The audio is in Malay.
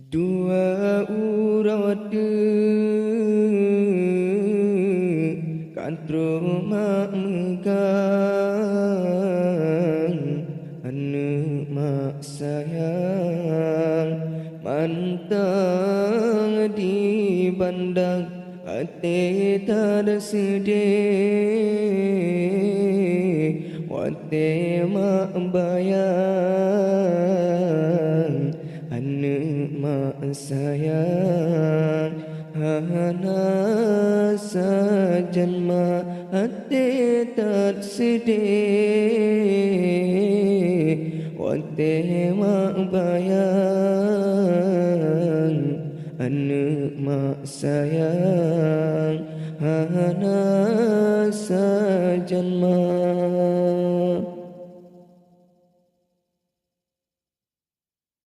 Dua urat katro mak megang ane mak sayang mantang di bandang ate tak sedih wate mak bayang ane mak sayang hana sajan mak ate tak sedih wate mak bayang ane mak sayang hana sajan mak